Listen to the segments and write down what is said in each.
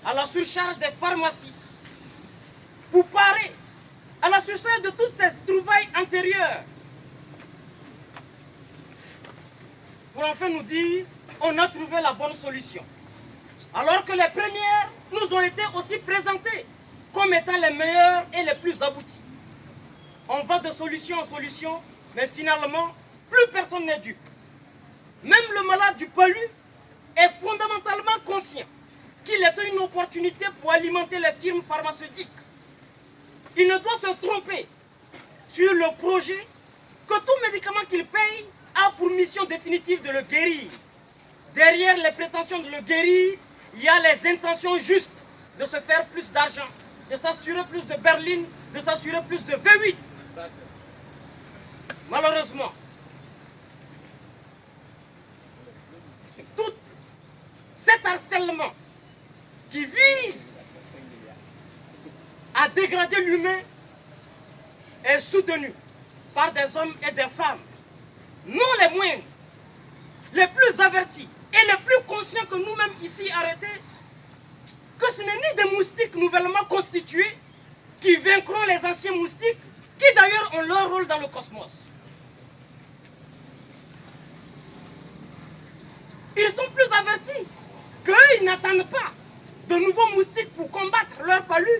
à la surcharge des pharmacies, pour parer à la surcharge de toutes ces trouvailles antérieures, pour enfin nous dire on a trouvé la bonne solution. Alors que les premières nous ont été aussi présentées comme étant les meilleures et les plus abouties. On va de solution en solution, mais finalement, plus personne n'est dupe. Même le malade du palu est fondamentalement conscient qu'il est une opportunité pour alimenter les firmes pharmaceutiques. Il ne doit se tromper sur le projet que tout médicament qu'il paye a pour mission définitive de le guérir. Derrière les prétentions de le guérir, il y a les intentions justes de se faire plus d'argent, de s'assurer plus de berlines, de s'assurer plus de V8. Malheureusement, tout cet harcèlement qui vise à dégrader l'humain est soutenu par des hommes et des femmes, non les moindres, les plus avertis et les plus conscients que nous-mêmes ici arrêtés, que ce n'est ni des moustiques nouvellement constitués qui vaincront les anciens moustiques, qui d'ailleurs ont leur rôle dans le cosmos. Ils sont plus avertis qu'eux, ils n'attendent pas de nouveaux moustiques pour combattre leur palu,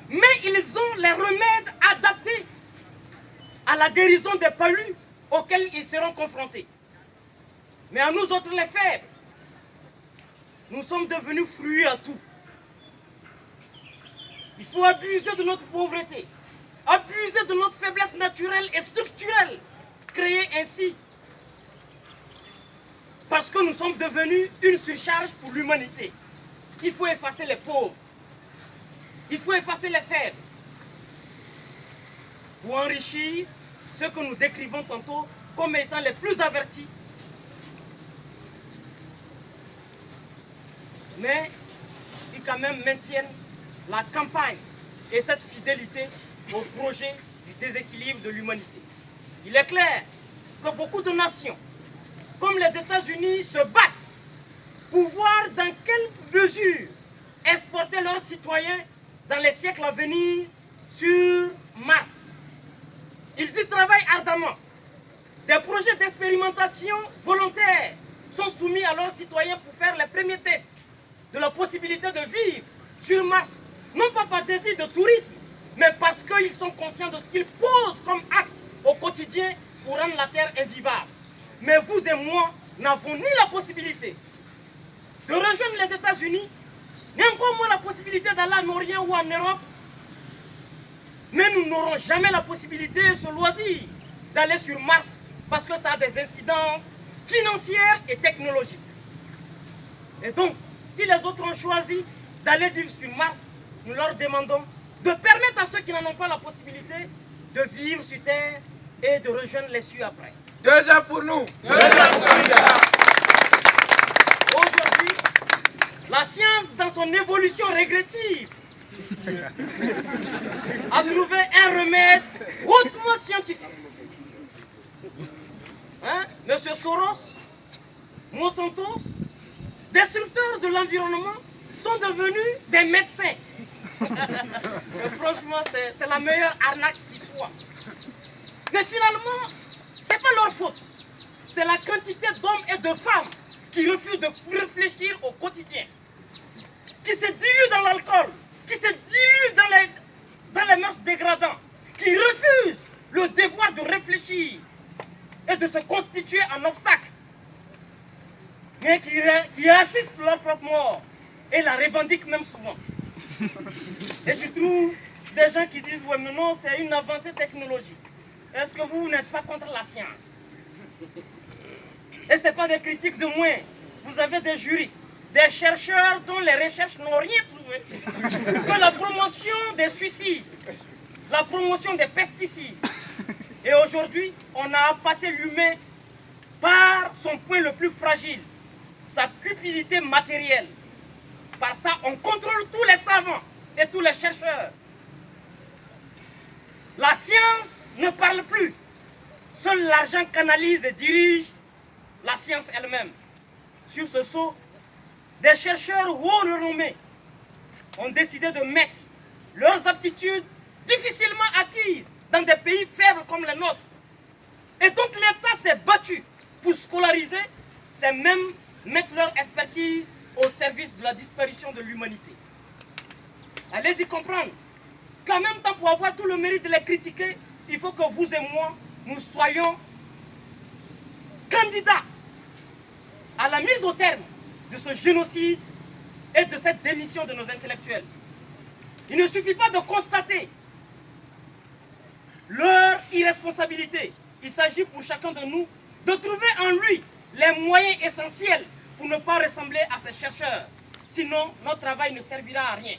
mais ils ont les remèdes adaptés à la guérison des palus auxquels ils seront confrontés. Mais à nous autres les faibles, nous sommes devenus fruits à tout. Il faut abuser de notre pauvreté, abuser de notre faiblesse naturelle et structurelle, créée ainsi parce que nous sommes devenus une surcharge pour l'humanité. Il faut effacer les pauvres, il faut effacer les faibles, pour enrichir ceux que nous décrivons tantôt comme étant les plus avertis. Mais ils quand même maintiennent la campagne et cette fidélité au projet du déséquilibre de l'humanité. Il est clair que beaucoup de nations, comme les États-Unis, se battent pour voir dans quelle mesure exporter leurs citoyens dans les siècles à venir sur Mars. Ils y travaillent ardemment. Des projets d'expérimentation volontaires sont soumis à leurs citoyens pour faire les premiers tests de la possibilité de vivre sur Mars, non pas par désir de tourisme, mais parce qu'ils sont conscients de ce qu'ils posent comme acte au quotidien pour rendre la Terre invivable. Mais vous et moi n'avons ni la possibilité de rejoindre les États-Unis, ni encore moins la possibilité d'aller en Orient ou en Europe, mais nous n'aurons jamais la possibilité, ce loisir, d'aller sur Mars, parce que ça a des incidences financières et technologiques. Et donc, si les autres ont choisi d'aller vivre sur Mars, nous leur demandons de permettre à ceux qui n'en ont pas la possibilité de vivre sur Terre et de rejoindre les cieux après. Déjà pour nous. Aujourd'hui, la science, dans son évolution régressive, a trouvé un remède hautement scientifique. Hein? Monsieur Soros, Monsanto, destructeurs de l'environnement, sont devenus des médecins. Franchement, c'est la meilleure arnaque qui soit. Mais finalement, ce n'est pas leur faute. C'est la quantité d'hommes et de femmes qui refusent de réfléchir au quotidien, qui se diluent dans l'alcool, qui se diluent dans les mœurs dégradants, qui refusent le devoir de réfléchir et de se constituer en obstacle, mais qui assistent leur propre mort et la revendiquent même souvent. Et tu trouves des gens qui disent « ouais mais non, c'est une avancée technologique ». Est-ce que vous n'êtes pas contre la science? Et ce n'est pas des critiques de moins. Vous avez des juristes, des chercheurs dont les recherches n'ont rien trouvé que la promotion des suicides, la promotion des pesticides. Et aujourd'hui, on a appâté l'humain par son point le plus fragile, sa cupidité matérielle. Par ça, on contrôle tous les savants et tous les chercheurs. La science ne parle plus. Seul l'argent canalise et dirige la science elle-même. Sur ce saut, des chercheurs haut renommés ont décidé de mettre leurs aptitudes difficilement acquises dans des pays faibles comme le nôtre. Et donc l'État s'est battu pour scolariser, c'est même mettre leur expertise au service de la disparition de l'humanité. Allez-y comprendre qu'en même temps, pour avoir tout le mérite de les critiquer, il faut que vous et moi, nous soyons candidats à la mise au terme de ce génocide et de cette démission de nos intellectuels. Il ne suffit pas de constater leur irresponsabilité. Il s'agit pour chacun de nous de trouver en lui les moyens essentiels pour ne pas ressembler à ces chercheurs. Sinon, notre travail ne servira à rien.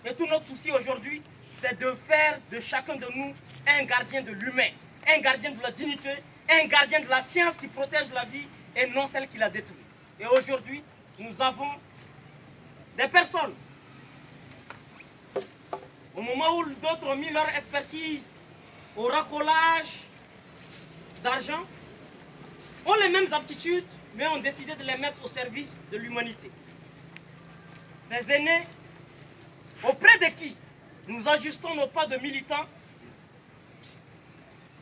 Et tout notre souci aujourd'hui, c'est de faire de chacun de nous un gardien de l'humain, un gardien de la dignité, un gardien de la science qui protège la vie et non celle qui la détruit. Et aujourd'hui, nous avons des personnes, au moment où d'autres ont mis leur expertise au racolage d'argent, ont les mêmes aptitudes, mais ont décidé de les mettre au service de l'humanité. Ces aînés, auprès de qui nous ajustons nos pas de militants,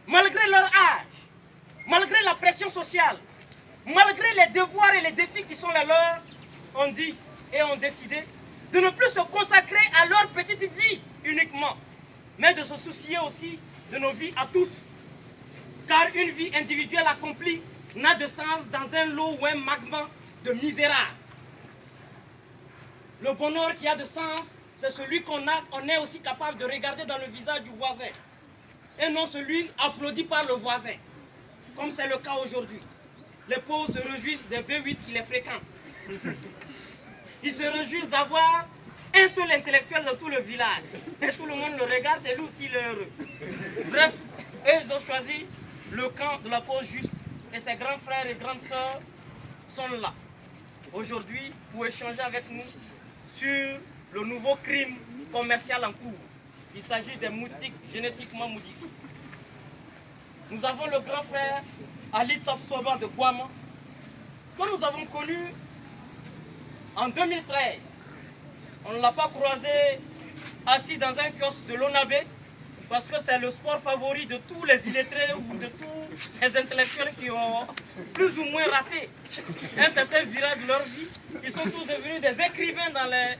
malgré leur âge, malgré la pression sociale, malgré les devoirs et les défis qui sont les leurs, ont dit et ont décidé de ne plus se consacrer à leur petite vie uniquement, mais de se soucier aussi de nos vies à tous. Car une vie individuelle accomplie n'a de sens dans un lot ou un magma de misérables. Le bonheur qui a de sens, c'est celui qu'on est aussi capable de regarder dans le visage du voisin, et non celui applaudi par le voisin, comme c'est le cas aujourd'hui. Les pauvres se réjouissent des V8 qui les fréquentent. Ils se réjouissent d'avoir un seul intellectuel dans tout le village. Et tout le monde le regarde et lui aussi il est heureux. Bref, eux ils ont choisi le camp de la cause juste. Et ses grands frères et grandes sœurs sont là aujourd'hui pour échanger avec nous sur le nouveau crime commercial en cours. Il s'agit des moustiques génétiquement modifiés. Nous avons le grand frère Ali Top-Soba de Guama, que nous avons connu en 2013. On ne l'a pas croisé assis dans un kiosque de l'Onabé, parce que c'est le sport favori de tous les illettrés ou de tous les intellectuels qui ont plus ou moins raté un certain virage de leur vie. Ils sont tous devenus des écrivains dans les